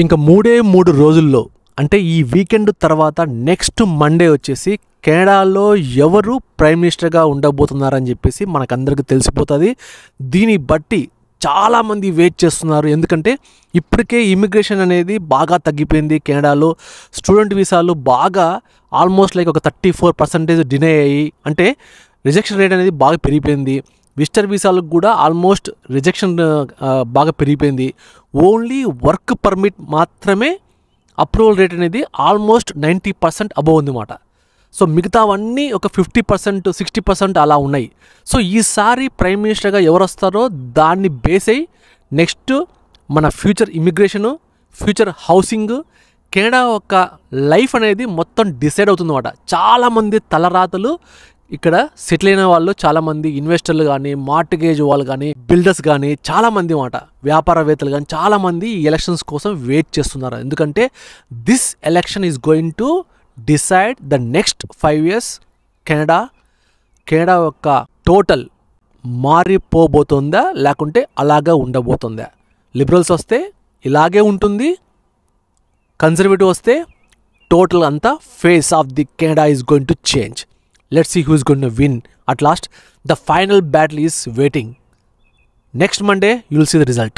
ఇంకా 3 రోజుల్లో అంటే ఈ వీకెండ్ తర్వాత నెక్స్ట్ మండే వచ్చేసి కెనడాలో ఎవరు ప్రైమ్ మినిస్టర్గా ఉండబోతున్నారని చెప్పేసి మనకందరికీ తెలిసిపోతుంది. దీన్ని బట్టి చాలామంది వెయిట్ చేస్తున్నారు. ఎందుకంటే ఇప్పటికే ఇమిగ్రేషన్ అనేది బాగా తగ్గిపోయింది కెనడాలో. స్టూడెంట్ వీసాలు బాగా ఆల్మోస్ట్ లైక్ ఒక 34% డినై అయ్యి, అంటే రిజెక్షన్ రేట్ అనేది బాగా పెరిగిపోయింది. విజిటర్ వీసాలకు కూడా ఆల్మోస్ట్ రిజెక్షన్ బాగా పెరిగిపోయింది. ఓన్లీ వర్క్ పర్మిట్ మాత్రమే అప్రూవల్ రేట్ అనేది ఆల్మోస్ట్ 90% అబవ్ ఉందన్నమాట. సో మిగతావన్నీ ఒక 50%, 60% అలా ఉన్నాయి. సో ఈసారి ప్రైమ్ మినిస్టర్గా ఎవరు వస్తారో దాన్ని బేస్ అయ్యి నెక్స్ట్ మన future immigration, future housing, Canada యొక్క లైఫ్ అనేది మొత్తం డిసైడ్ అవుతుందన్నమాట. చాలామంది తలరాతలు ఇక్కడ సెటిల్ అయిన వాళ్ళు, చాలామంది ఇన్వెస్టర్లు కానీ, మార్టిగేజ్ వాళ్ళు కానీ, బిల్డర్స్ కానీ, చాలామంది మాట వ్యాపారవేత్తలు కానీ చాలామంది ఈ ఎలక్షన్స్ కోసం వెయిట్ చేస్తున్నారు. ఎందుకంటే this election is going to decide the next 5 years Canada యొక్క టోటల్ మారిపోబోతుందా లేకుంటే అలాగా ఉండబోతుందా. లిబరల్స్ వస్తే ఇలాగే ఉంటుంది, కన్జర్వేటివ్ వస్తే టోటల్ అంతా face of the Canada is going to change. Let's see who is going to win. At last, the final battle is waiting. Next Monday, you will see the result.